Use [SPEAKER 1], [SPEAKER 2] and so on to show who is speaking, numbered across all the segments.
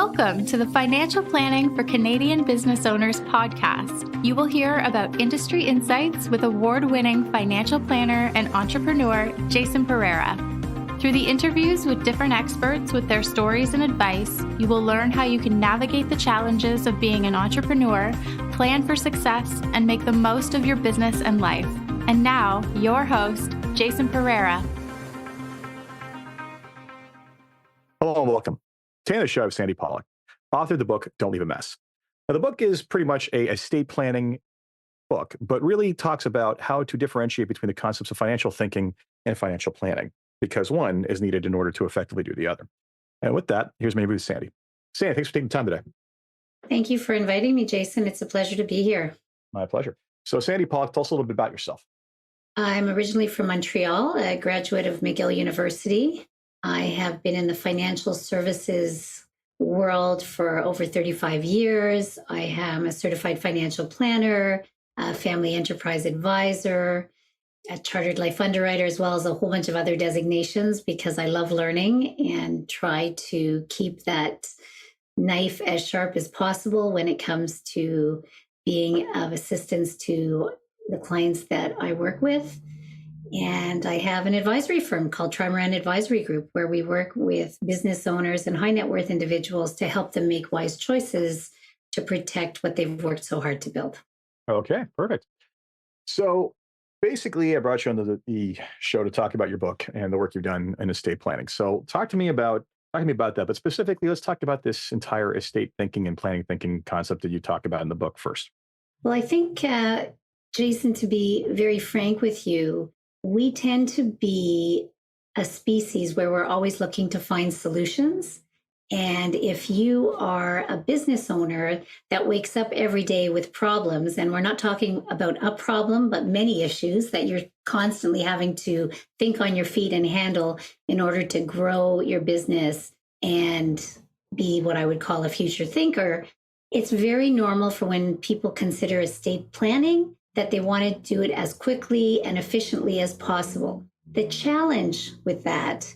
[SPEAKER 1] Welcome to the Financial Planning for Canadian Business Owners podcast. You will hear about industry insights with award-winning financial planner and entrepreneur Jason Pereira. Through the interviews with different experts with their stories and advice, you will learn how you can navigate the challenges of being an entrepreneur, plan for success, and make the most of your business and life. And now, your host, Jason Pereira.
[SPEAKER 2] Hello and welcome. Today on the show, I have Sandy Pollack, author of the book, Don't Leave a Mess. Now, the book is pretty much a estate planning book, but really talks about how to differentiate between the concepts of financial thinking and financial planning, because one is needed in order to effectively do the other. And with that, here's my interview with Sandy. Sandy, thanks for taking the time today.
[SPEAKER 3] Thank you for inviting me, Jason. It's a pleasure to be here.
[SPEAKER 2] My pleasure. So Sandy Pollack, tell us a little bit about yourself.
[SPEAKER 3] I'm originally from Montreal, a graduate of McGill University. I have been in the financial services world for over 35 years. I am a certified financial planner, a family enterprise advisor, a chartered life underwriter, as well as a whole bunch of other designations because I love learning and try to keep that knife as sharp as possible when it comes to being of assistance to the clients that I work with. And I have an advisory firm called Truman Advisory Group, where we work with business owners and high net worth individuals to help them make wise choices to protect what they've worked so hard to build. Okay,
[SPEAKER 2] perfect. So basically, I brought you on the show to talk about your book and the work you've done in estate planning. So talk to me about that, but specifically, let's talk about this entire estate thinking and planning thinking concept that you talk about in the book first.
[SPEAKER 3] Well, I think, Jason, to be very frank with you, we tend to be a species where we're always looking to find solutions. And if you are a business owner that wakes up every day with problems, and we're not talking about a problem, but many issues that you're constantly having to think on your feet and handle in order to grow your business and be what I would call a future thinker, it's very normal for when people consider estate planning that they want to do it as quickly and efficiently as possible. The challenge with that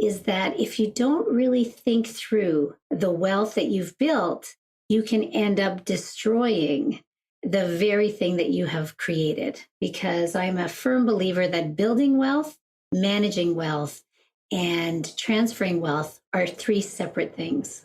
[SPEAKER 3] is that if you don't really think through the wealth that you've built, you can end up destroying the very thing that you have created. Because I'm a firm believer that building wealth, managing wealth, and transferring wealth are three separate things.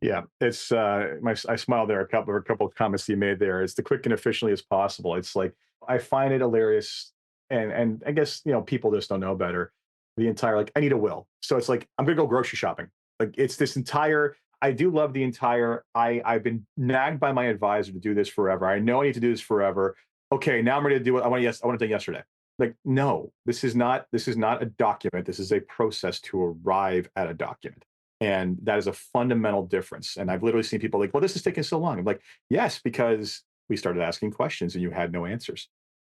[SPEAKER 2] Yeah, it's I smiled there. A couple of comments you made there. It's the quick and efficiently as possible. It's like I find it hilarious, and I guess people just don't know better. The entire I need a will, so it's like I'm gonna go grocery shopping. Like it's this entire. I do love the entire. I've been nagged by my advisor to do this forever. I know I need to do this forever. Okay, now I'm ready to do it. I want to do yesterday. Like no, this is not a document. This is a process to arrive at a document. And that is a fundamental difference. And I've literally seen people like, well, this is taking so long. I'm like, yes, because we started asking questions and you had no answers.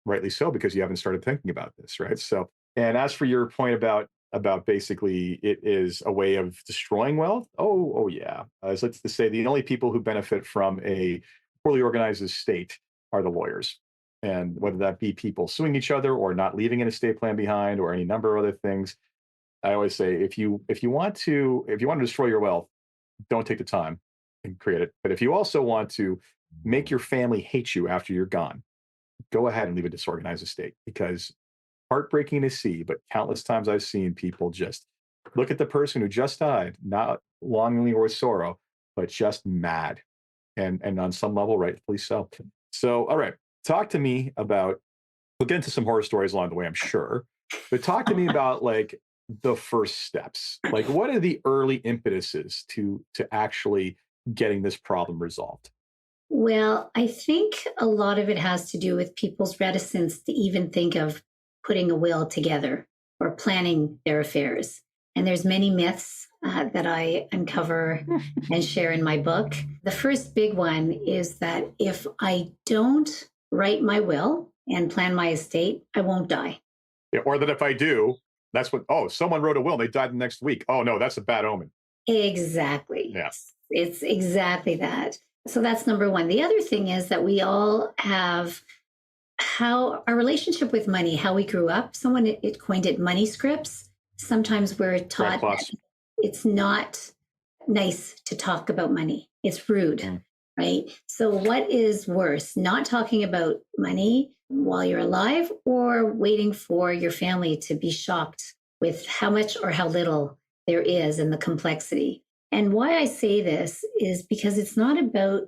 [SPEAKER 2] Rightly so, because you haven't started thinking about this, right? So, and as for your point about basically it is a way of destroying wealth. Oh yeah. As let's say the only people who benefit from a poorly organized estate are the lawyers. And whether that be people suing each other or not leaving an estate plan behind or any number of other things. I always say, if you want to destroy your wealth, don't take the time and create it. But if you also want to make your family hate you after you're gone, go ahead and leave a disorganized estate, because heartbreaking to see, but countless times I've seen people just look at the person who just died, not longingly or with sorrow, but just mad, and on some level, rightfully so. So, all right, talk to me about. We'll get into some horror stories along the way, I'm sure, but talk to me about the first steps. Like, what are the early impetuses to actually getting this problem resolved?
[SPEAKER 3] Well, I think a lot of it has to do with people's reticence to even think of putting a will together or planning their affairs. And there's many myths that I uncover and share in my book. The first big one is that if I don't write my will and plan my estate, I won't die.
[SPEAKER 2] Yeah, or that if I do, that's what, someone wrote a will, they died the next week. Oh no, that's a bad omen.
[SPEAKER 3] Exactly.
[SPEAKER 2] Yes.
[SPEAKER 3] It's exactly that. So that's number one. The other thing is that we all have how our relationship with money, how we grew up. Someone it coined it money scripts. Sometimes we're taught that it's not nice to talk about money. It's rude, right? So what is worse, not talking about money while you're alive or waiting for your family to be shocked with how much or how little there is in the complexity? And why I say this is because it's not about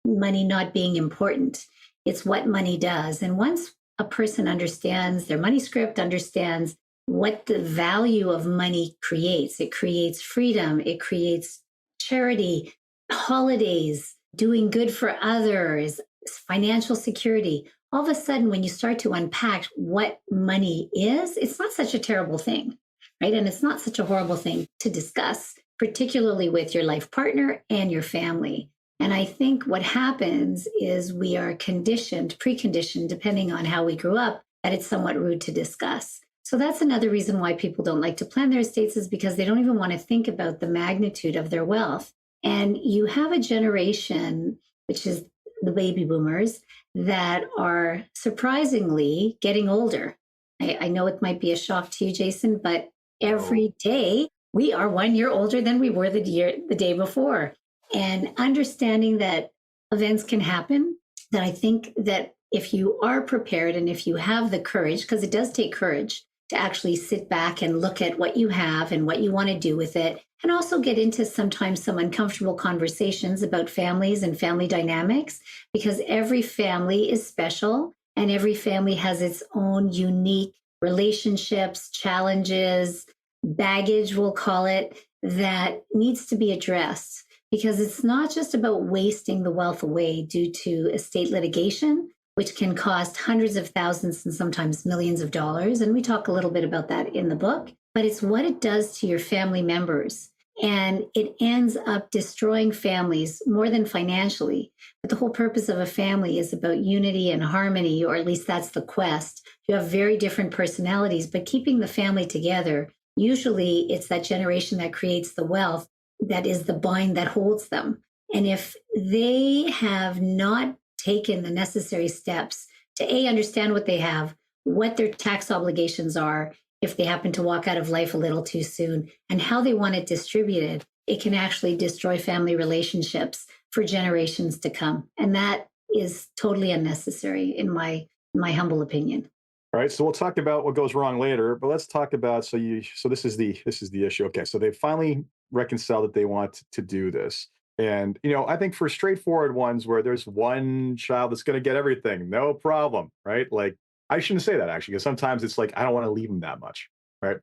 [SPEAKER 3] money not being important. It's what money does. And once a person understands their money script, understands what the value of money creates, it creates freedom, it creates charity, holidays, doing good for others, financial security. All of a sudden, when you start to unpack what money is, it's not such a terrible thing, right? And it's not such a horrible thing to discuss, particularly with your life partner and your family. And I think what happens is we are preconditioned, depending on how we grew up, that it's somewhat rude to discuss. So that's another reason why people don't like to plan their estates, is because they don't even want to think about the magnitude of their wealth. And you have a generation, which is the baby boomers, that are surprisingly getting older. I know it might be a shock to you, Jason, but every day we are 1 year older than we were the day before. And understanding that events can happen, that I think that if you are prepared and if you have the courage, because it does take courage to actually sit back and look at what you have and what you want to do with it, and also get into sometimes some uncomfortable conversations about families and family dynamics, because every family is special and every family has its own unique relationships, challenges, baggage, we'll call it, that needs to be addressed. Because it's not just about wasting the wealth away due to estate litigation, which can cost hundreds of thousands and sometimes millions of dollars. And we talk a little bit about that in the book, but it's what it does to your family members. And it ends up destroying families more than financially. But the whole purpose of a family is about unity and harmony, or at least that's the quest. You have very different personalities, but keeping the family together, usually it's that generation that creates the wealth, that is the bind that holds them. And if they have not taken the necessary steps to understand what they have, what their tax obligations are, if they happen to walk out of life a little too soon, and how they want it distributed, it can actually destroy family relationships for generations to come. And that is totally unnecessary in my humble opinion.
[SPEAKER 2] All right, so we'll talk about what goes wrong later, but let's talk about, so this is the issue. Okay, so they finally reconcile that they want to do this. And, I think for straightforward ones where there's one child that's going to get everything, no problem, right? Like, I shouldn't say that actually, because sometimes it's like, I don't want to leave them that much, right?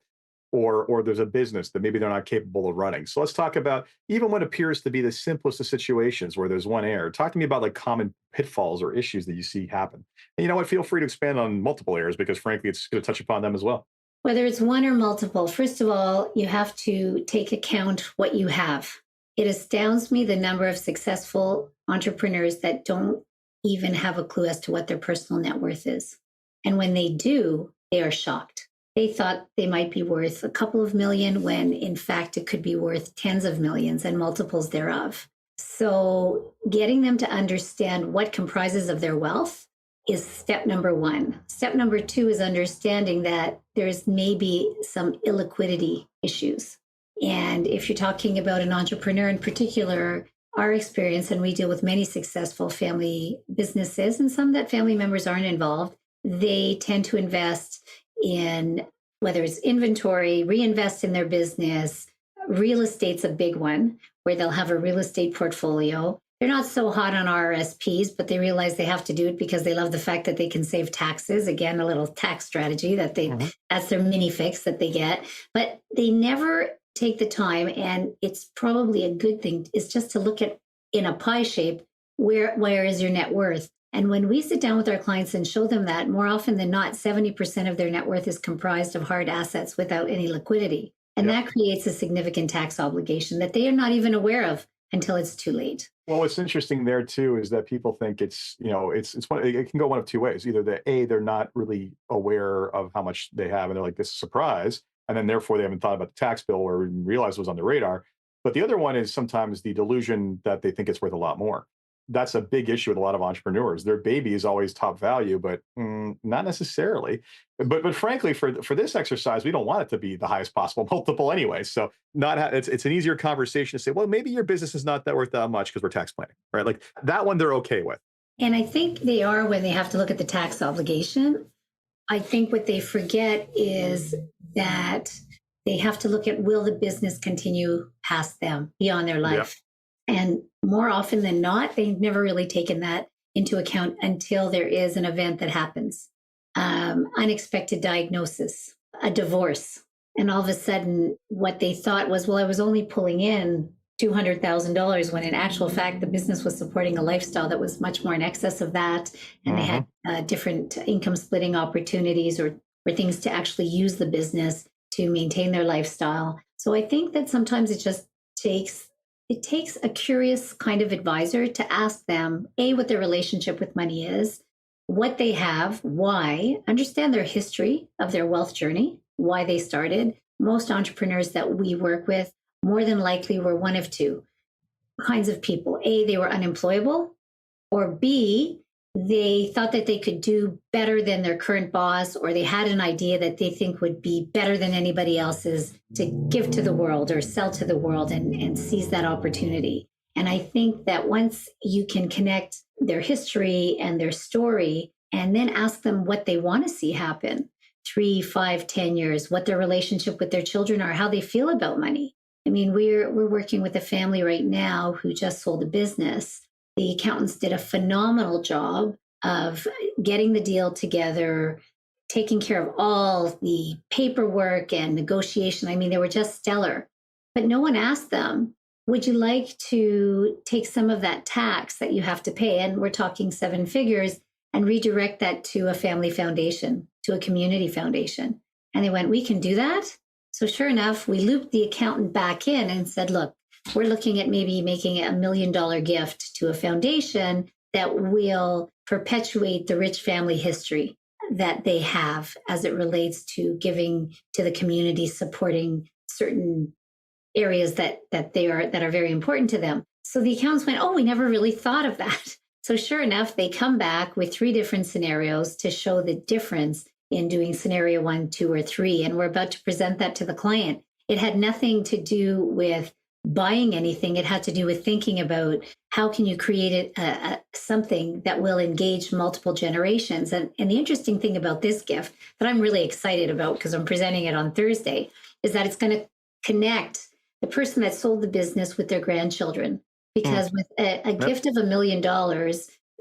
[SPEAKER 2] Or there's a business that maybe they're not capable of running. So let's talk about even what appears to be the simplest of situations where there's one heir. Talk to me about like common pitfalls or issues that you see happen. And you know what? Feel free to expand on multiple heirs, because frankly, it's going to touch upon them as well.
[SPEAKER 3] Whether it's one or multiple, first of all, you have to take account what you have. It astounds me the number of successful entrepreneurs that don't even have a clue as to what their personal net worth is. And when they do, they are shocked. They thought they might be worth a couple of million when in fact it could be worth tens of millions and multiples thereof. So getting them to understand what comprises of their wealth is step number one. Step number two is understanding that there's maybe some illiquidity issues. And if you're talking about an entrepreneur in particular, our experience, and we deal with many successful family businesses and some that family members aren't involved, they tend to invest in, whether it's inventory, reinvest in their business. Real estate's a big one, where they'll have a real estate portfolio. They're not so hot on RRSPs, but they realize they have to do it because they love the fact that they can save taxes. Again, a little tax strategy that that's their mini fix that they get. But they never take the time, and it's probably a good thing, is just to look at, in a pie shape, where is your net worth? And when we sit down with our clients and show them that, more often than not, 70% of their net worth is comprised of hard assets without any liquidity. And that creates a significant tax obligation that they are not even aware of until it's too late.
[SPEAKER 2] Well, what's interesting there too is that people think it's it can go one of two ways. Either they're not really aware of how much they have, and they're like, this is a surprise, and then therefore they haven't thought about the tax bill or realized it was on the radar. But the other one is sometimes the delusion that they think it's worth a lot more. that's a big issue with a lot of entrepreneurs. Their baby is always top value, but not necessarily. But frankly, for this exercise, we don't want it to be the highest possible multiple anyway. So it's an easier conversation to say, well, maybe your business is not that worth that much because we're tax planning, right? Like that one, they're okay with.
[SPEAKER 3] And I think they are when they have to look at the tax obligation. I think what they forget is that they have to look at, will the business continue past them beyond their life? Yep. And more often than not, they've never really taken that into account until there is an event that happens. Unexpected diagnosis, a divorce. And all of a sudden, what they thought was, well, I was only pulling in $200,000 when in actual fact, the business was supporting a lifestyle that was much more in excess of that. And they had different income splitting opportunities or things to actually use the business to maintain their lifestyle. So I think that sometimes it just takes a curious kind of advisor to ask them, A, what their relationship with money is, what they have, why, understand their history of their wealth journey, why they started. Most entrepreneurs that we work with more than likely were one of two kinds of people. A, they were unemployable, or B, they thought that they could do better than their current boss, or they had an idea that they think would be better than anybody else's to give to the world or sell to the world and seize that opportunity. And I think that once you can connect their history and their story and then ask them what they want to see happen, 3, 5, 10 years, what their relationship with their children are, how they feel about money. I mean, we're working with a family right now who just sold a business. The accountants did a phenomenal job of getting the deal together, taking care of all the paperwork and negotiation. I mean, they were just stellar. But no one asked them, would you like to take some of that tax that you have to pay, and we're talking 7 figures, and redirect that to a family foundation, to a community foundation? And they went, we can do that? So sure enough, we looped the accountant back in and said, look, we're looking at maybe making $1 million gift to a foundation that will perpetuate the rich family history that they have as it relates to giving to the community, supporting certain areas that are very important to them. So the accountants went, oh, we never really thought of that. So sure enough, they come back with 3 different scenarios to show the difference in doing scenario 1, 2, or 3. And we're about to present that to the client. It had nothing to do with buying anything. It had to do with thinking about how can you create something that will engage multiple generations. And the interesting thing about this gift that I'm really excited about, because I'm presenting it on Thursday, is that it's going to connect the person that sold the business with their grandchildren. Because with a gift of $1 million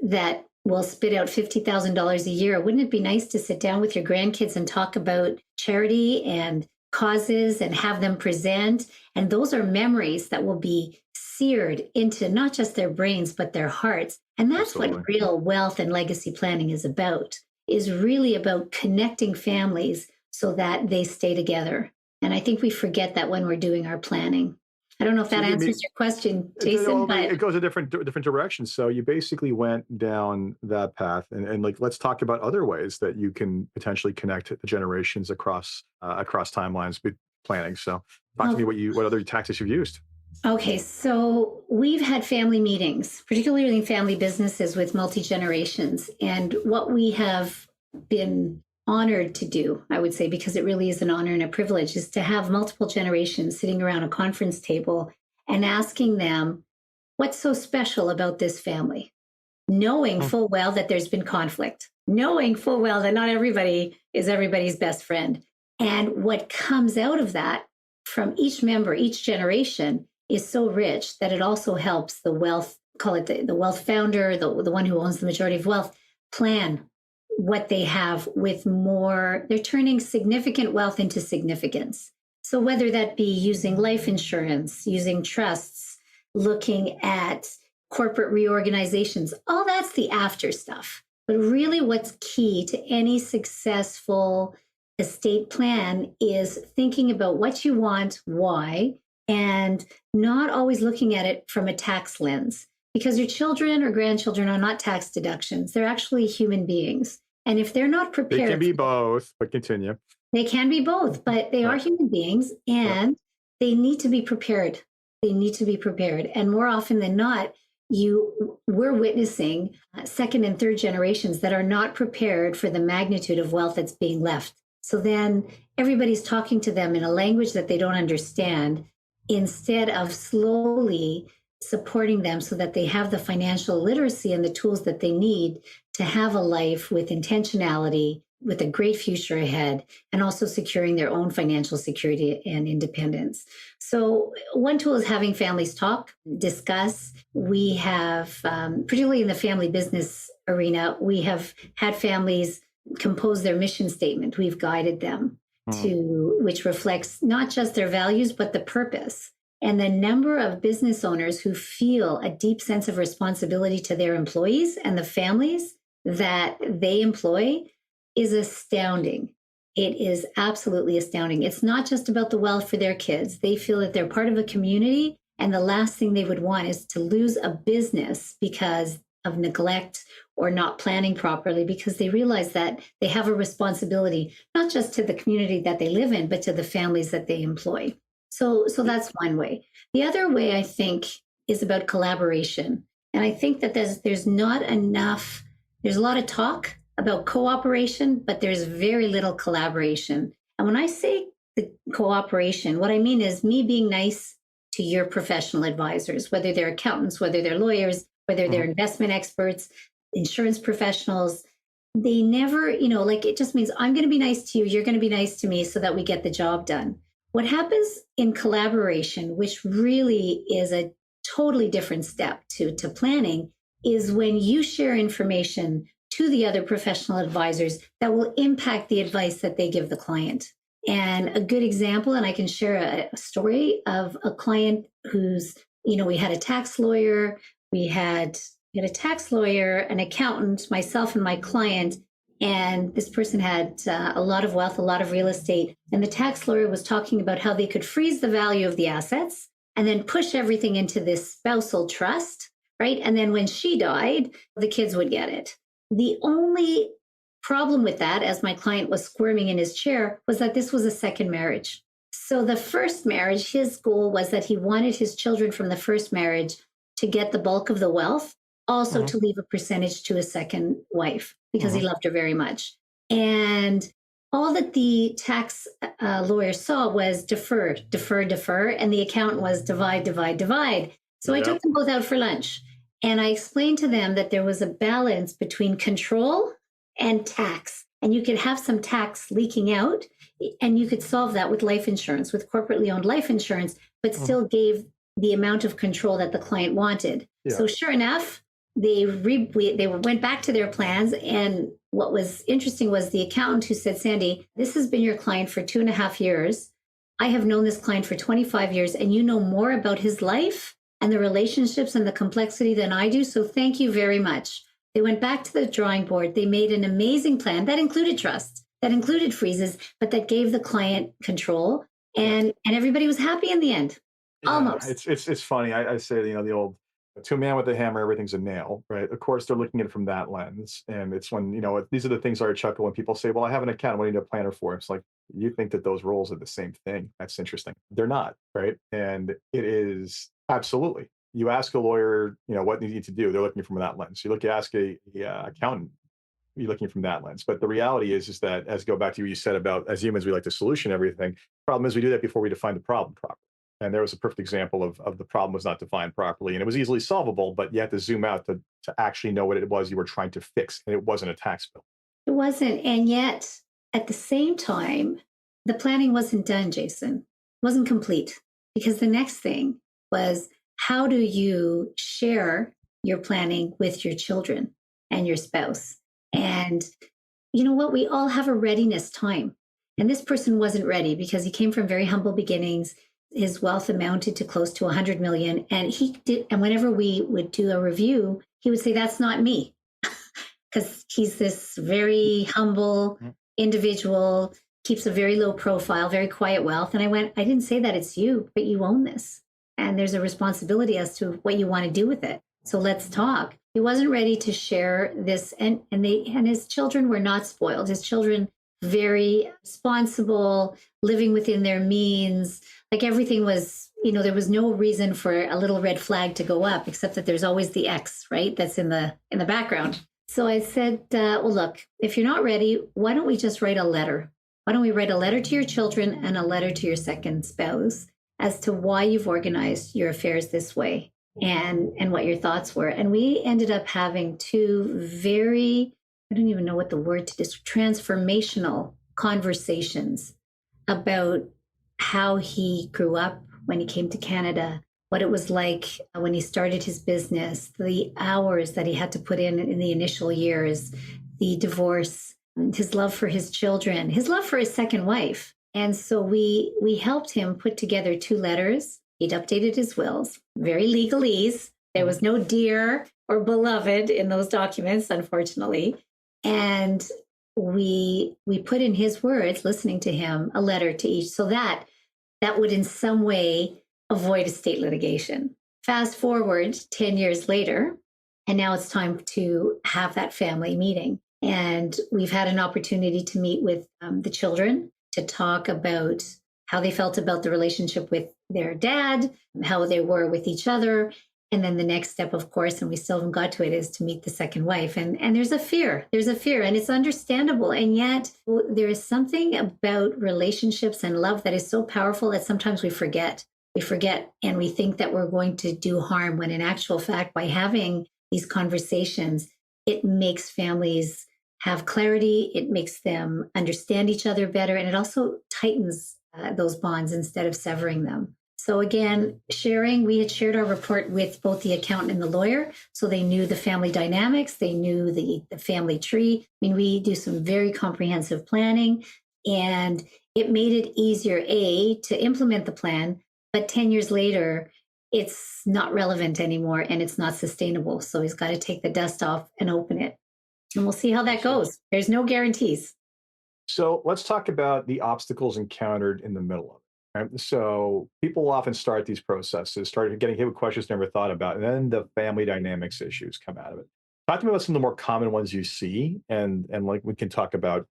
[SPEAKER 3] that will spit out $50,000 a year, wouldn't it be nice to sit down with your grandkids and talk about charity and causes and have them present? And those are memories that will be seared into not just their brains, but their hearts. And that's Absolutely. What real wealth and legacy planning is really about connecting families so that they stay together. And I think we forget that when we're doing our planning. I don't know if that answers your question, Jason. But
[SPEAKER 2] it goes a different direction. So you basically went down that path, and like, let's talk about other ways that you can potentially connect the generations across timelines planning. So talk to me what other tactics you've used.
[SPEAKER 3] Okay, so we've had family meetings, particularly in family businesses with multi-generations. And what we have been honored to do, I would say, because it really is an honor and a privilege, is to have multiple generations sitting around a conference table and asking them, what's so special about this family? Knowing full well that there's been conflict, knowing full well that not everybody is everybody's best friend. And what comes out of that from each member, each generation, is so rich that it also helps the wealth, call it the wealth founder, the one who owns the majority of wealth, plan what they have with more. They're turning significant wealth into significance. So whether that be using life insurance, using trusts, looking at corporate reorganizations, all that's the after stuff. But really what's key to any successful estate plan is thinking about what you want, why, and not always looking at it from a tax lens. Because your children or grandchildren are not tax deductions. They're actually human beings. And if they're not prepared...
[SPEAKER 2] They can be both, but continue.
[SPEAKER 3] They can be both, but they are human beings, and they need to be prepared. They need to be prepared. And more often than not, we're witnessing second and third generations that are not prepared for the magnitude of wealth that's being left. So then everybody's talking to them in a language that they don't understand instead of slowly supporting them so that they have the financial literacy and the tools that they need to have a life with intentionality, with a great future ahead, and also securing their own financial security and independence. So one tool is having families talk, discuss. We have, particularly in the family business arena, we have had families compose their mission statement. We've guided them to, which reflects not just their values, but the purpose. And the number of business owners who feel a deep sense of responsibility to their employees and the families that they employ is astounding. It is absolutely astounding. It's not just about the wealth for their kids. They feel that they're part of a community, and the last thing they would want is to lose a business because of neglect or not planning properly, because they realize that they have a responsibility, not just to the community that they live in, but to the families that they employ. So that's one way. The other way, I think, is about collaboration. And I think that there's not enough, there's a lot of talk about cooperation, but there's very little collaboration. And when I say the cooperation, what I mean is me being nice to your professional advisors, whether they're accountants, whether they're lawyers, whether they're investment experts, insurance professionals. They never, like, it just means I'm going to be nice to you, you're going to be nice to me so that we get the job done. What happens in collaboration, which really is a totally different step to planning, is when you share information to the other professional advisors that will impact the advice that they give the client. And a good example, and I can share a story of a client who's, we had a tax lawyer, we had a tax lawyer, an accountant, myself and my client, and this person had a lot of wealth, a lot of real estate. And the tax lawyer was talking about how they could freeze the value of the assets and then push everything into this spousal trust, right? And then when she died, the kids would get it. The only problem with that, as my client was squirming in his chair, was that this was a second marriage. So the first marriage, his goal was that he wanted his children from the first marriage to get the bulk of the wealth, also to leave a percentage to his second wife, because he loved her very much. And all that the tax lawyer saw was defer, defer, defer, and the accountant was divide, divide, divide. So I took them both out for lunch. And I explained to them that there was a balance between control and tax. And you could have some tax leaking out, and you could solve that with life insurance, with corporately owned life insurance, but still gave the amount of control that the client wanted. Yeah. So sure enough, they went back to their plans. And what was interesting was the accountant who said, Sandy, this has been your client for 2.5 years. I have known this client for 25 years, and you know more about his life and the relationships and the complexity than I do. So thank you very much. They went back to the drawing board. They made an amazing plan that included trusts, that included freezes, but that gave the client control. And everybody was happy in the end. Yeah, almost.
[SPEAKER 2] It's funny. I say, the old, to a man with a hammer, everything's a nail, right? Of course, they're looking at it from that lens. And it's when, these are the things I chuckle when people say, well, I have an account, what do I need a planner for? It's like, you think that those roles are the same thing. That's interesting. They're not, right? And it is absolutely. You ask a lawyer, what you need to do, they're looking from that lens. You ask a accountant, you're looking from that lens. But the reality is that, as go back to what you said about, as humans, we like to solution everything. Problem is we do that before we define the problem properly. And there was a perfect example of the problem was not defined properly, and it was easily solvable, but you had to zoom out to actually know what it was you were trying to fix. And it wasn't a tax bill.
[SPEAKER 3] It wasn't. And yet at the same time, the planning wasn't done, Jason. It wasn't complete, because the next thing was, how do you share your planning with your children and your spouse? And you know what? We all have a readiness time. And this person wasn't ready because he came from very humble beginnings. His wealth amounted to close to 100 million. And and whenever we would do a review, he would say, that's not me. Because he's this very humble individual, keeps a very low profile, very quiet wealth. And I didn't say that it's you, but you own this. And there's a responsibility as to what you want to do with it. So let's talk. He wasn't ready to share this. And his children were not spoiled. His children very responsible, living within their means. Like everything was, there was no reason for a little red flag to go up, except that there's always the X, right? That's in the background. So I said, well, look, if you're not ready, why don't we just write a letter? Why don't we write a letter to your children and a letter to your second spouse as to why you've organized your affairs this way and what your thoughts were? And we ended up having two very, I don't even know what the word to describe, transformational conversations about how he grew up when he came to Canada, what it was like when he started his business, the hours that he had to put in the initial years, the divorce, his love for his children, his love for his second wife. And so we helped him put together two letters. He'd updated his wills, very legalese. There was no dear or beloved in those documents, unfortunately. And we put in his words, listening to him, a letter to each, so that would in some way avoid estate litigation. Fast forward 10 years later, and now it's time to have that family meeting. And we've had an opportunity to meet with the children to talk about how they felt about the relationship with their dad, how they were with each other. And then the next step, of course, and we still haven't got to it, is to meet the second wife. And there's a fear, and it's understandable. And yet there is something about relationships and love that is so powerful that sometimes we forget. We forget and we think that we're going to do harm, when in actual fact, by having these conversations, it makes families have clarity, it makes them understand each other better, and it also tightens those bonds instead of severing them. So again, we had shared our report with both the accountant and the lawyer, so they knew the family dynamics, they knew the family tree. I mean, we do some very comprehensive planning, and it made it easier, to implement the plan, but 10 years later, it's not relevant anymore and it's not sustainable. So he's got to take the dust off and open it. And we'll see how that goes. There's no guarantees.
[SPEAKER 2] So let's talk about the obstacles encountered in the middle of it. Right? So people often start these processes, start getting hit with questions they never thought about, and then the family dynamics issues come out of it. Talk to me about some of the more common ones you see, and like we can talk about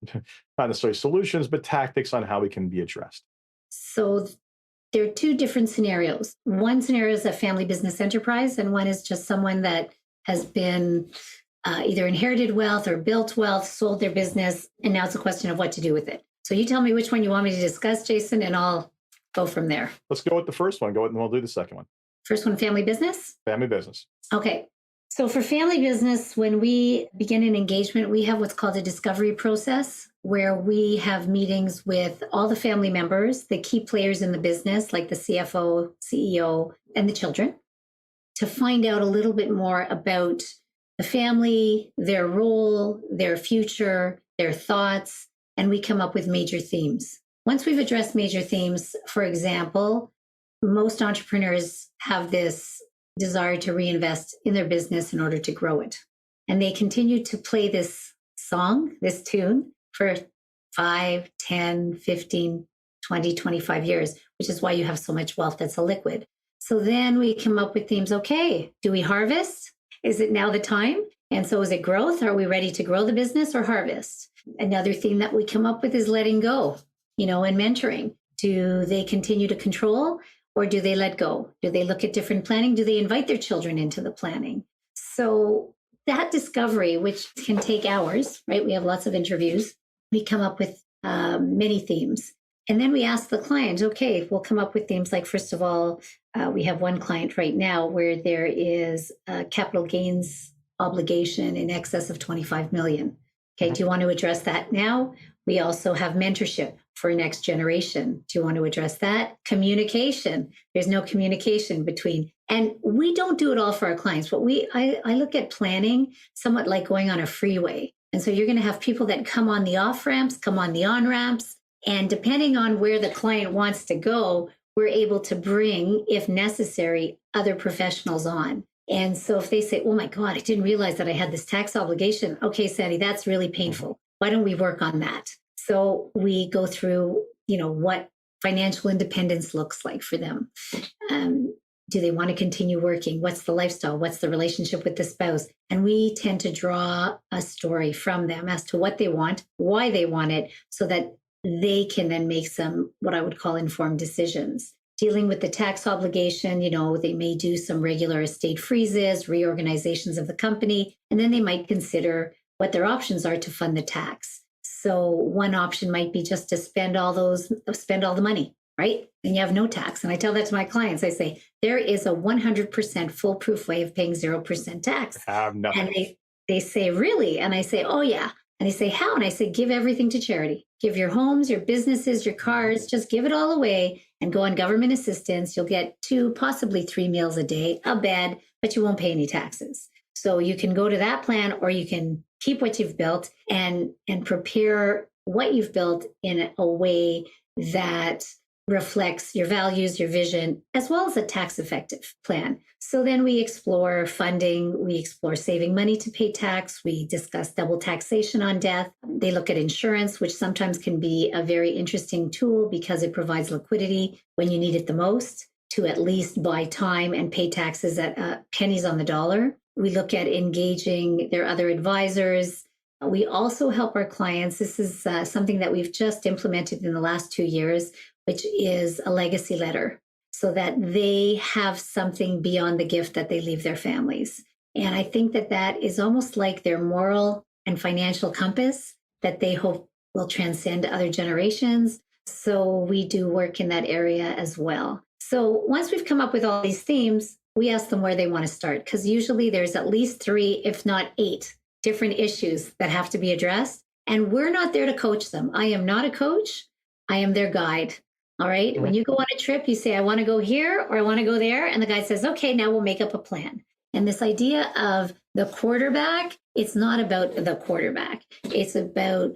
[SPEAKER 2] not necessarily solutions, but tactics on how we can be addressed.
[SPEAKER 3] So there are two different scenarios. One scenario is a family business enterprise, and one is just someone that has been either inherited wealth or built wealth, sold their business, and now it's a question of what to do with it. So you tell me which one you want me to discuss, Jason, and I'll go from there.
[SPEAKER 2] Let's go with the first one. And then we'll do the second one.
[SPEAKER 3] First one, family business?
[SPEAKER 2] Family business.
[SPEAKER 3] Okay. So for family business, when we begin an engagement, we have what's called a discovery process, where we have meetings with all the family members, the key players in the business, like the CFO, CEO, and the children, to find out a little bit more about the family, their role, their future, their thoughts, and we come up with major themes. Once we've addressed major themes, for example, most entrepreneurs have this desire to reinvest in their business in order to grow it. And they continue to play this song, this tune, for 5, 10, 15, 20, 25 years, which is why you have so much wealth that's illiquid. So then we come up with themes. Okay, do we harvest? Is it now the time? And so is it growth? Are we ready to grow the business or harvest? Another theme that we come up with is letting go, and mentoring. Do they continue to control, or do they let go? Do they look at different planning? Do they invite their children into the planning? So that discovery, which can take hours, right? We have lots of interviews. We come up with many themes. And then we ask the client, okay, we'll come up with themes like, first of all, we have one client right now where there is a capital gains obligation in excess of 25 million. Okay, do you want to address that now? We also have mentorship for next generation. Do you want to address that? Communication. There's no communication between, and we don't do it all for our clients, but I look at planning somewhat like going on a freeway. And so you're going to have people that come on the off ramps, come on the on ramps, and depending on where the client wants to go, we're able to bring, if necessary, other professionals on. And so if they say, oh my God, I didn't realize that I had this tax obligation. Okay, Sandy, that's really painful. Why don't we work on that? So we go through, what financial independence looks like for them. Do they want to continue working? What's the lifestyle? What's the relationship with the spouse? And we tend to draw a story from them as to what they want, why they want it, so that they can then make some, what I would call informed decisions. Dealing with the tax obligation, they may do some regular estate freezes, reorganizations of the company, and then they might consider what their options are to fund the tax. So one option might be just to spend all the money, right? And you have no tax. And I tell that to my clients. I say, there is a 100% foolproof way of paying 0% tax.
[SPEAKER 2] I have nothing.
[SPEAKER 3] And they say, really? And I say, oh, yeah. And they say, how? And I say, give everything to charity. Give your homes, your businesses, your cars, just give it all away and go on government assistance. You'll get 2, possibly 3 meals a day, a bed, but you won't pay any taxes. So you can go to that plan, or you can keep what you've built and prepare what you've built in a way that reflects your values, your vision, as well as a tax effective plan. So then we explore funding, we explore saving money to pay tax, we discuss double taxation on death. They look at insurance, which sometimes can be a very interesting tool because it provides liquidity when you need it the most to at least buy time and pay taxes at pennies on the dollar. We look at engaging their other advisors. We also help our clients. This is something that we've just implemented in the last 2 years, which is a legacy letter, so that they have something beyond the gift that they leave their families. And I think that is almost like their moral and financial compass that they hope will transcend other generations. So we do work in that area as well. So once we've come up with all these themes, we ask them where they want to start, because usually there's at least 3, if not 8, different issues that have to be addressed. And we're not there to coach them. I am not a coach. I am their guide. All right. When you go on a trip, you say, I want to go here or I want to go there. And the guy says, okay, now we'll make up a plan. And this idea of the quarterback, it's not about the quarterback. It's about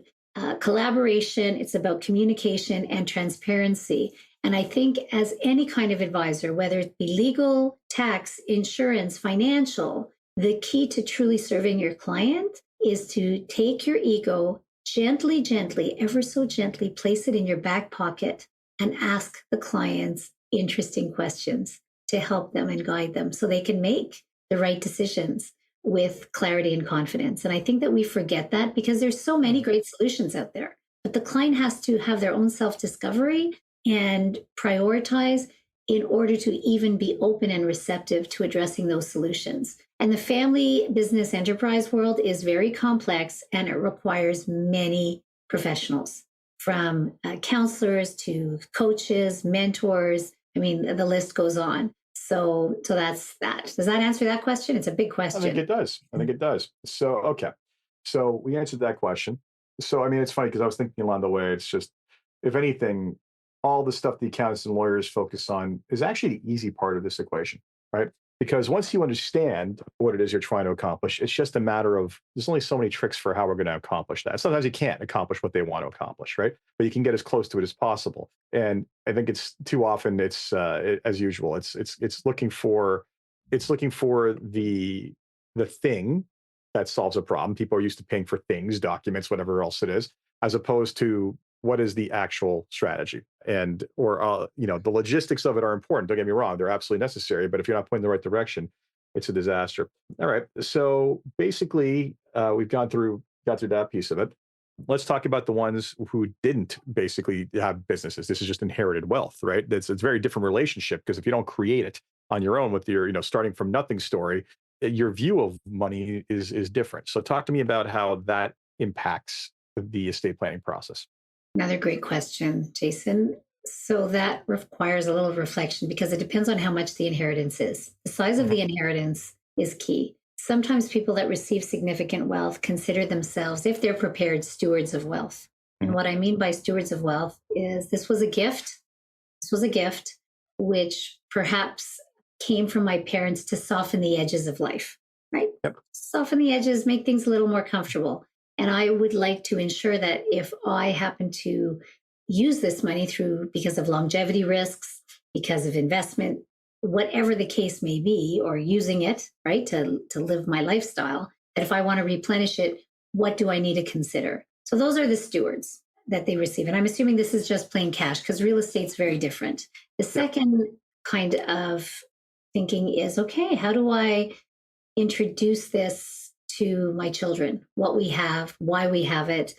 [SPEAKER 3] collaboration. It's about communication and transparency. And I think as any kind of advisor, whether it be legal, tax, insurance, financial, the key to truly serving your client is to take your ego gently, ever so gently, place it in your back pocket and ask the clients interesting questions to help them and guide them so they can make the right decisions with clarity and confidence. And I think that we forget that because there's so many great solutions out there, but the client has to have their own self-discovery and prioritize in order to even be open and receptive to addressing those solutions. And the family business enterprise world is very complex, and it requires many professionals, from counselors to coaches, mentors. I mean, the list goes on. So that's that. Does that answer that question? It's a big question.
[SPEAKER 2] I think it does. So, okay. So we answered that question. So, I mean, it's funny because I was thinking along the way, it's just, if anything, all the stuff the accountants and lawyers focus on is actually the easy part of this equation, right? Because once you understand what it is you're trying to accomplish, it's just a matter of, there's only so many tricks for how we're going to accomplish that. Sometimes you can't accomplish what they want to accomplish, right? But you can get as close to it as possible. And I think it's too often, as usual, it's looking for the thing that solves a problem. People are used to paying for things, documents, whatever else it is, as opposed to what is the actual strategy. And the logistics of it are important. Don't get me wrong, they're absolutely necessary. But if you're not pointing in the right direction, it's a disaster. All right. So basically, we've got through that piece of it. Let's talk about the ones who didn't basically have businesses. This is just inherited wealth, right? It's a very different relationship, because if you don't create it on your own with your, starting from nothing story, your view of money is different. So talk to me about how that impacts the estate planning process.
[SPEAKER 3] Another great question, Jason. So that requires a little reflection, because it depends on how much the inheritance is. The size of the inheritance is key. Sometimes people that receive significant wealth consider themselves, if they're prepared, stewards of wealth. And what I mean by stewards of wealth is this was a gift. This was a gift which perhaps came from my parents to soften the edges of life, right?
[SPEAKER 2] Yep.
[SPEAKER 3] Soften the edges, make things a little more comfortable. And I would like to ensure that if I happen to use this money because of longevity risks, because of investment, whatever the case may be, or using it, right, to live my lifestyle, that if I want to replenish it, what do I need to consider? So those are the stewards that they receive. And I'm assuming this is just plain cash, because real estate's very different. The second kind of thinking is, okay, how do I introduce this to my children, what we have, why we have it,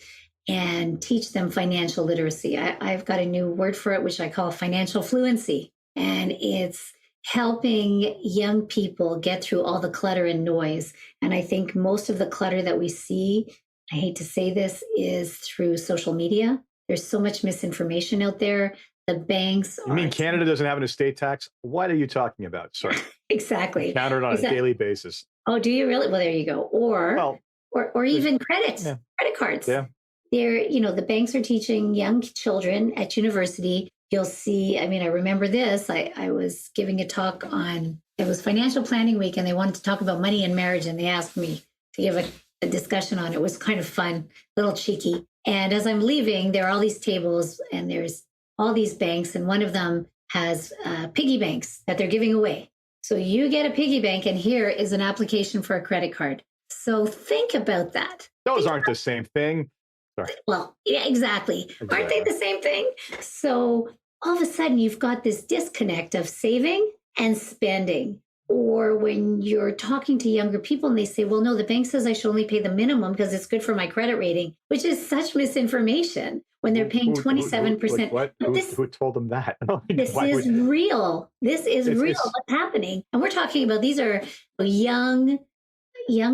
[SPEAKER 3] and teach them financial literacy. I've got a new word for it, which I call financial fluency. And it's helping young people get through all the clutter and noise. And I think most of the clutter that we see, I hate to say this, is through social media. There's so much misinformation out there. The banks
[SPEAKER 2] You mean Canada doesn't have an estate tax? What are you talking about? Sorry.
[SPEAKER 3] Exactly.
[SPEAKER 2] Counter it on a daily basis.
[SPEAKER 3] Oh, do you really? Well, there you go. Or even credit cards.
[SPEAKER 2] Yeah.
[SPEAKER 3] The banks are teaching young children at university. You'll see, I mean, I remember this. I was giving a talk it was financial planning week, and they wanted to talk about money and marriage. And they asked me to give a discussion on it. It was kind of fun, a little cheeky. And as I'm leaving, there are all these tables and there's all these banks. And one of them has piggy banks that they're giving away. So you get a piggy bank, and here is an application for a credit card. So think about that.
[SPEAKER 2] Those aren't the same thing. Sorry.
[SPEAKER 3] Well, yeah, exactly. Aren't they the same thing? So all of a sudden, you've got this disconnect of saving and spending. Or when you're talking to younger people and they say, well, no, the bank says I should only pay the minimum because it's good for my credit rating, which is such misinformation when they're paying 27%.
[SPEAKER 2] What? Who told them that?
[SPEAKER 3] This is real. This is real. What's happening? And we're talking about these are young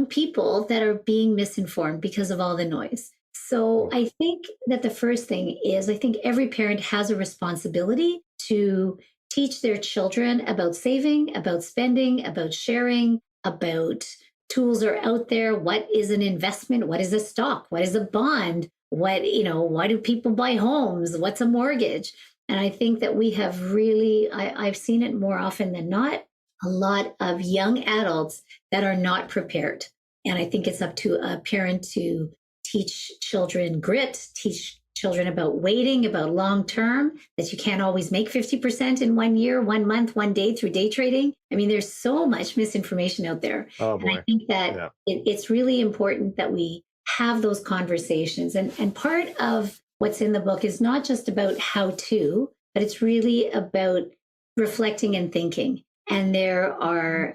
[SPEAKER 3] people that are being misinformed because of all the noise. So I think that the first thing is, I think every parent has a responsibility to teach their children about saving, about spending, about sharing, about tools are out there. What is an investment? What is a stock? What is a bond? Why do people buy homes? What's a mortgage? And I think that we have really, I've seen it more often than not, a lot of young adults that are not prepared. And I think it's up to a parent to teach children grit, teach children about waiting, about long term, that you can't always make 50% in 1 year, 1 month, 1 day through day trading. I mean, there's so much misinformation out there.
[SPEAKER 2] Oh, boy.
[SPEAKER 3] And I think that it's really important that we have those conversations. And part of what's in the book is not just about how to, but it's really about reflecting and thinking. And there are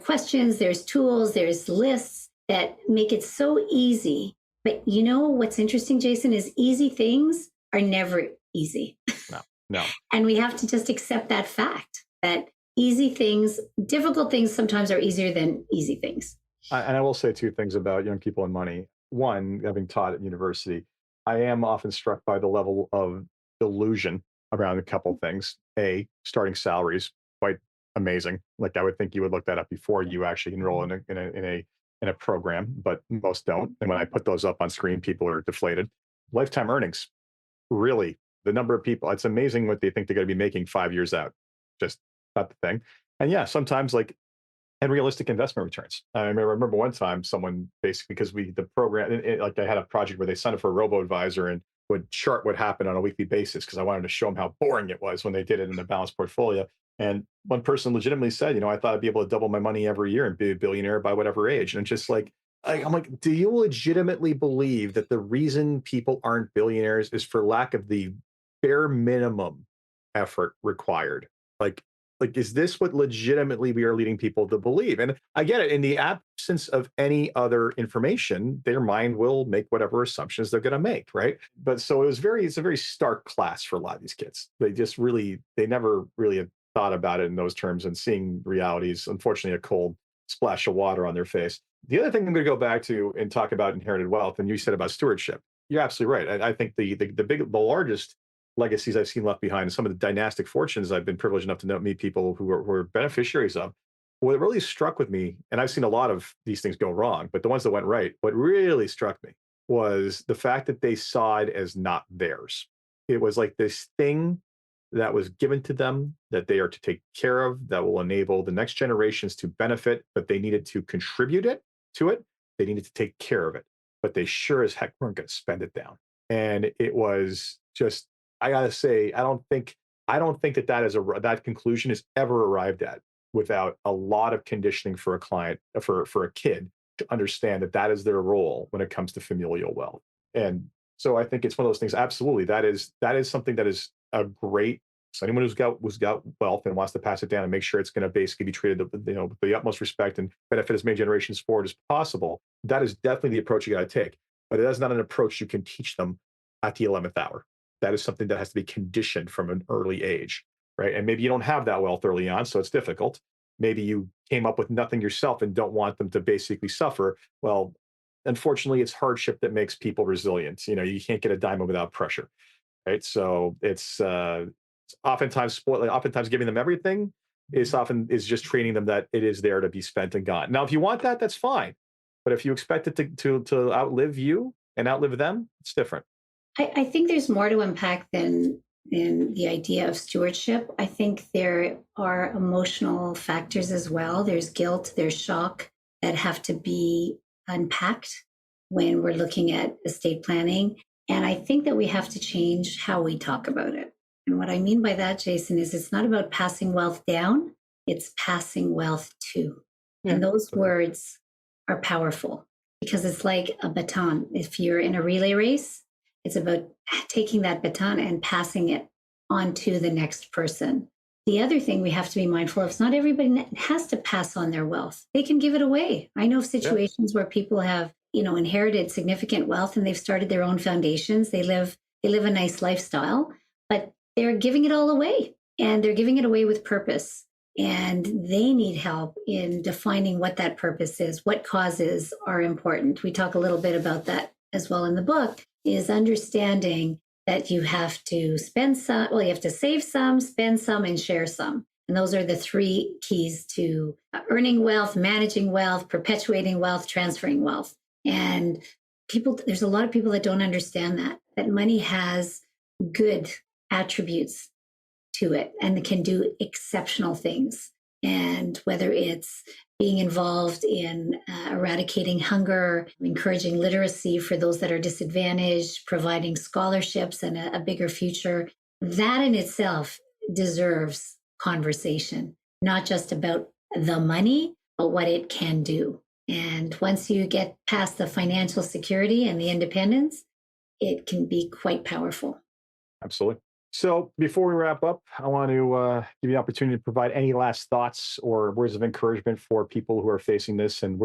[SPEAKER 3] questions, there's tools, there's lists that make it so easy. But you know what's interesting, Jason, is easy things are never easy.
[SPEAKER 2] No.
[SPEAKER 3] And we have to just accept that fact that easy things, difficult things sometimes are easier than easy things.
[SPEAKER 2] And I will say two things about young people and money. One, having taught at university, I am often struck by the level of delusion around a couple of things. Starting salaries, quite amazing. Like I would think you would look that up before you actually enroll in a program, but most don't. And when I put those up on screen, people are deflated. Lifetime earnings, really, the number of people, it's amazing what they think they're going to be making 5 years out. Just not the thing. And yeah, sometimes unrealistic investment returns. I remember one time someone basically, because the program, like I had a project where they signed up for a robo-advisor and would chart what happened on a weekly basis because I wanted to show them how boring it was when they did it in the balanced portfolio. And one person legitimately said, I thought I'd be able to double my money every year and be a billionaire by whatever age. And it's just I'm like, do you legitimately believe that the reason people aren't billionaires is for lack of the bare minimum effort required? Like, is this what legitimately we are leading people to believe? And I get it. In the absence of any other information, their mind will make whatever assumptions they're going to make, right? But so it's a very stark class for a lot of these kids. They never really have thought about it in those terms, and seeing realities, unfortunately, a cold splash of water on their face. The other thing I'm going to go back to and talk about inherited wealth, and you said about stewardship. You're absolutely right. I think the largest legacies I've seen left behind, and some of the dynastic fortunes I've been privileged enough to meet people who were beneficiaries of. What really struck with me, and I've seen a lot of these things go wrong, but the ones that went right, what really struck me was the fact that they saw it as not theirs. It was like this thing that was given to them that they are to take care of, that will enable the next generations to benefit, but they needed to contribute to it. They needed to take care of it, but they sure as heck weren't going to spend it down. And it was just, I gotta say, I don't think that conclusion is ever arrived at without a lot of conditioning for a client, for a kid to understand that is their role when it comes to familial wealth. And so I think it's one of those things. Absolutely, that is something that is a great So anyone who's got wealth and wants to pass it down and make sure it's going to basically be treated, with the utmost respect and benefit as many generations forward as possible, that is definitely the approach you got to take. But that is not an approach you can teach them at the 11th hour. That is something that has to be conditioned from an early age, right? And maybe you don't have that wealth early on, so it's difficult. Maybe you came up with nothing yourself and don't want them to basically suffer. Well, unfortunately, it's hardship that makes people resilient. You can't get a diamond without pressure, right? So it's oftentimes oftentimes giving them everything is just training them that it is there to be spent and gone. Now, if you want that, that's fine. But if you expect it to outlive you and outlive them, it's different.
[SPEAKER 3] I think there's more to unpack than the idea of stewardship. I think there are emotional factors as well. There's guilt, there's shock that have to be unpacked when we're looking at estate planning. And I think that we have to change how we talk about it. And what I mean by that, Jason, is it's not about passing wealth down, it's passing wealth to. And those words are powerful because it's like a baton. If you're in a relay race, it's about taking that baton and passing it on to the next person. The other thing we have to be mindful of is not everybody has to pass on their wealth. They can give it away. I know of situations where people have, inherited significant wealth and they've started their own foundations. They live a nice lifestyle, but they're giving it all away, and they're giving it away with purpose. And they need help in defining what that purpose is, what causes are important. We talk a little bit about that as well in the book, is understanding that you have to spend some, you have to save some, spend some, and share some. And those are the three keys to earning wealth, managing wealth, perpetuating wealth, transferring wealth. And there's a lot of people that don't understand that money has good attributes to it and can do exceptional things. And whether it's being involved in eradicating hunger, encouraging literacy for those that are disadvantaged, providing scholarships and a bigger future, that in itself deserves conversation, not just about the money, but what it can do. And once you get past the financial security and the independence, it can be quite powerful.
[SPEAKER 2] Absolutely. So before we wrap up, I want to give you an opportunity to provide any last thoughts or words of encouragement for people who are facing this and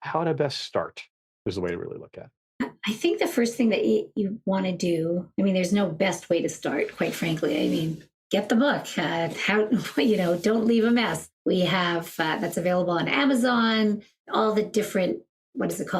[SPEAKER 2] how to best start is the way to really look at it.
[SPEAKER 3] I think the first thing that you want to do, there's no best way to start, quite frankly. Get the book, Don't Leave a Mess. We have, that's available on Amazon, all the different,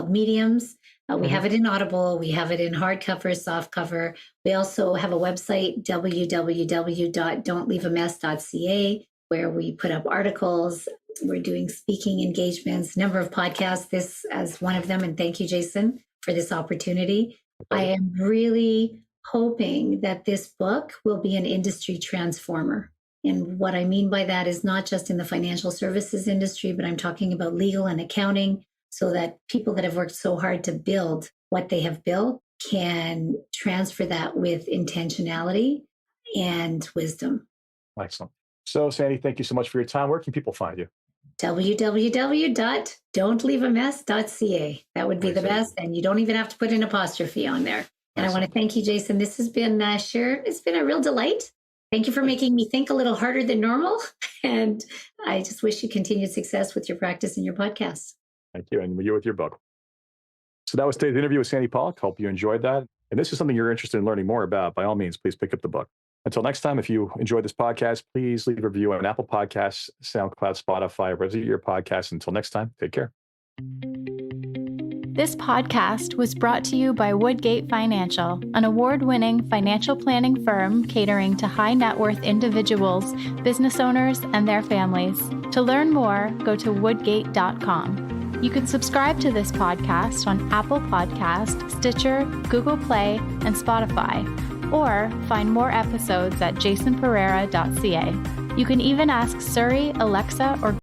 [SPEAKER 3] mediums. We have it in Audible. We have it in hardcover, softcover. We also have a website, www.don'tleaveamess.ca, where we put up articles. We're doing speaking engagements, number of podcasts, this as one of them. And thank you, Jason, for this opportunity. I am really hoping that this book will be an industry transformer. And what I mean by that is not just in the financial services industry, but I'm talking about legal and accounting, so that people that have worked so hard to build what they have built can transfer that with intentionality and wisdom.
[SPEAKER 2] Excellent. So, Sandy, thank you so much for your time. Where can people find you?
[SPEAKER 3] www.don'tleaveamess.ca. That would be the best. And you don't even have to put an apostrophe on there. And I want to thank you, Jason. This has been it's been a real delight. Thank you for making me think a little harder than normal. And I just wish you continued success with your practice and your podcast.
[SPEAKER 2] Thank you. And you with your book. So that was today's interview with Sandy Pollack. Hope you enjoyed that. And this is something you're interested in learning more about. By all means, please pick up the book. Until next time, if you enjoyed this podcast, please leave a review on Apple Podcasts, SoundCloud, Spotify, wherever you get your podcasts. Until next time, take care.
[SPEAKER 1] This podcast was brought to you by Woodgate Financial, an award-winning financial planning firm catering to high net worth individuals, business owners, and their families. To learn more, go to woodgate.com. You can subscribe to this podcast on Apple Podcast, Stitcher, Google Play, and Spotify, or find more episodes at jasonpereira.ca. You can even ask Siri, Alexa, or